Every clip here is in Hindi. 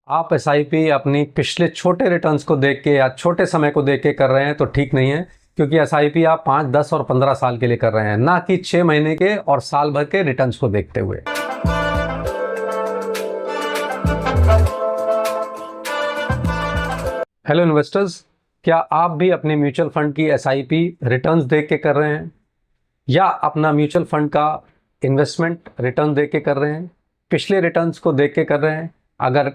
आप एसआईपी अपनी पिछले छोटे रिटर्न्स को देख के या छोटे समय को देख के कर रहे हैं तो ठीक नहीं है, क्योंकि एसआईपी आप 5, 10 और 15 साल के लिए कर रहे हैं, ना कि 6 महीने के और साल भर के रिटर्न्स को देखते हुए। हेलो इन्वेस्टर्स, क्या आप भी अपने म्यूचुअल फंड की एसआईपी रिटर्न्स देख के कर रहे हैं या अपना म्यूचुअल फंड का इन्वेस्टमेंट रिटर्न देख के कर रहे हैं, पिछले रिटर्न्स को देख के कर रहे हैं? अगर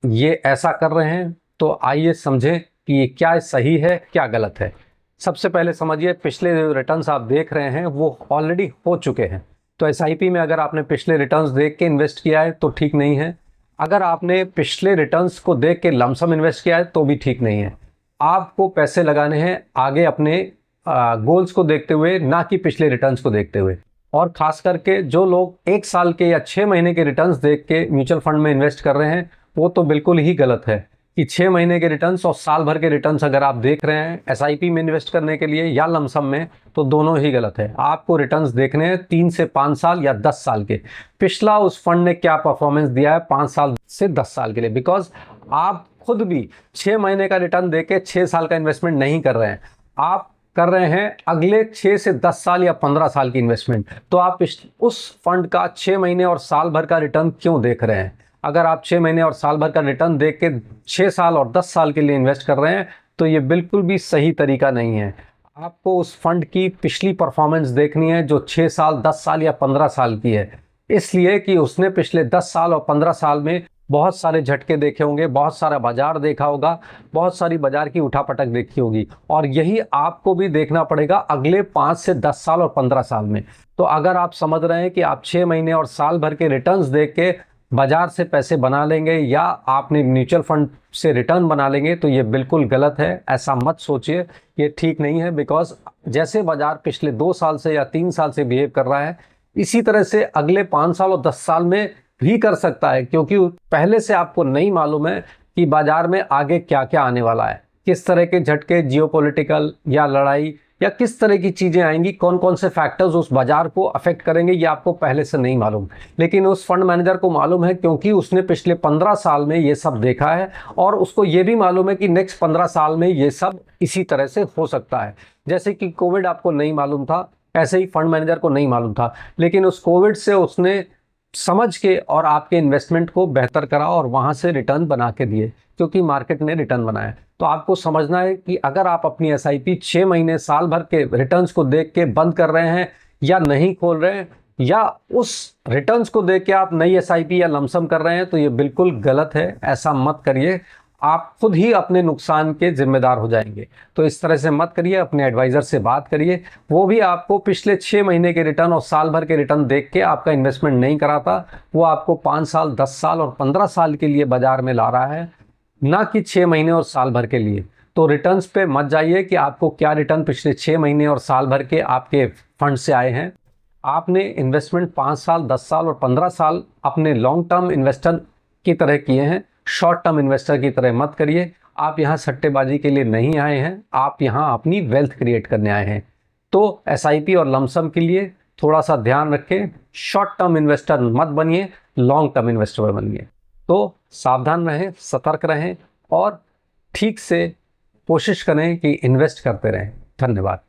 ये ऐसा कर रहे हैं तो आइए समझें कि ये क्या सही है क्या गलत है। सबसे पहले समझिए, पिछले जो रिटर्न्स आप देख रहे हैं वो ऑलरेडी हो चुके हैं। तो एसआईपी में अगर आपने पिछले रिटर्न्स देख के इन्वेस्ट किया है तो ठीक नहीं है। अगर आपने पिछले रिटर्न्स को देख के लमसम इन्वेस्ट किया है तो भी ठीक नहीं है। आपको पैसे लगाने हैं आगे अपने गोल्स को देखते हुए, ना कि पिछले रिटर्न्स को देखते हुए। और खास करके जो लोग 1 साल के या 6 महीने के रिटर्न्स देख के म्यूचुअल फंड में इन्वेस्ट कर रहे हैं, वो तो बिल्कुल ही गलत है कि 6 महीने के रिटर्न्स और साल भर के रिटर्न्स अगर आप देख रहे हैं एसआईपी में इन्वेस्ट करने के लिए या लमसम में, तो दोनों ही गलत है। आपको रिटर्न्स देखने हैं 3 से 5 साल या 10 साल के। पिछला उस फंड ने क्या परफॉर्मेंस दिया है 5 साल से 10 साल के लिए, बिकॉज आप खुद भी 6 महीने का रिटर्न देके 6 साल का इन्वेस्टमेंट नहीं कर रहे हैं, आप कर रहे हैं अगले 6 से 10 साल या 15 साल की इन्वेस्टमेंट। तो आप उस फंड का 6 महीने और साल भर का रिटर्न क्यों देख रहे हैं? अगर आप 6 महीने और साल भर का रिटर्न देख के 6 साल और 10 साल के लिए इन्वेस्ट कर रहे हैं तो ये बिल्कुल भी सही तरीका नहीं है। आपको उस फंड की पिछली परफॉर्मेंस देखनी है जो 6 साल, 10 साल या 15 साल की है, इसलिए कि उसने पिछले 10 साल और 15 साल में बहुत सारे झटके देखे होंगे, बहुत सारा बाजार देखा होगा, बहुत सारी बाजार की उठापटक देखी होगी, और यही आपको भी देखना पड़ेगा अगले 5 से 10 साल और 15 साल में। तो अगर आप समझ रहे हैं कि आप 6 महीने और साल भर के रिटर्न्स देख के बाजार से पैसे बना लेंगे या आपने म्यूचुअल फंड से रिटर्न बना लेंगे, तो ये बिल्कुल गलत है। ऐसा मत सोचिए, ये ठीक नहीं है। बिकॉज जैसे बाजार पिछले 2 साल से या 3 साल से बिहेव कर रहा है, इसी तरह से अगले 5 साल और 10 साल में भी कर सकता है, क्योंकि पहले से आपको नहीं मालूम है कि बाजार में आगे क्या क्या आने वाला है, किस तरह के झटके जियोपॉलिटिकल या लड़ाई या किस तरह की चीज़ें आएंगी, कौन कौन से फैक्टर्स उस बाजार को अफेक्ट करेंगे, ये आपको पहले से नहीं मालूम। लेकिन उस फंड मैनेजर को मालूम है, क्योंकि उसने पिछले 15 साल में ये सब देखा है, और उसको ये भी मालूम है कि नेक्स्ट 15 साल में ये सब इसी तरह से हो सकता है। जैसे कि कोविड आपको नहीं मालूम था, ऐसे ही फंड मैनेजर को नहीं मालूम था, लेकिन उस कोविड से उसने समझ के और आपके इन्वेस्टमेंट को बेहतर करा और वहाँ से रिटर्न बना के दिए, क्योंकि मार्केट ने रिटर्न बनाया। तो आपको समझना है कि अगर आप अपनी एसआईपी 6 महीने साल भर के रिटर्न्स को देख के बंद कर रहे हैं या नहीं खोल रहे हैं, या उस रिटर्न्स को देख के आप नई एसआईपी या लमसम कर रहे हैं, तो ये बिल्कुल गलत है। ऐसा मत करिए, आप खुद ही अपने नुकसान के जिम्मेदार हो जाएंगे। तो इस तरह से मत करिए, अपने एडवाइज़र से बात करिए, वो भी आपको पिछले 6 महीने के रिटर्न और साल भर के रिटर्न देख के आपका इन्वेस्टमेंट नहीं कराता, वो आपको 5 साल, 10 साल और 15 साल के लिए बाजार में ला रहा है, ना कि 6 महीने और साल भर के लिए। तो रिटर्न्स पे मत जाइए कि आपको क्या रिटर्न पिछले 6 महीने और साल भर के आपके फंड से आए हैं। आपने इन्वेस्टमेंट 5 साल, 10 साल और 15 साल अपने लॉन्ग टर्म इन्वेस्टर की तरह किए हैं, शॉर्ट टर्म इन्वेस्टर की तरह मत करिए। आप यहाँ सट्टेबाजी के लिए नहीं आए हैं, आप यहाँ अपनी वेल्थ क्रिएट करने आए हैं। तो एसआईपी और लमसम के लिए थोड़ा सा ध्यान रखें, शॉर्ट टर्म इन्वेस्टर मत बनिए, लॉन्ग टर्म इन्वेस्टर बनिए। तो सावधान रहें, सतर्क रहें और ठीक से कोशिश करें कि इन्वेस्ट करते रहें। धन्यवाद।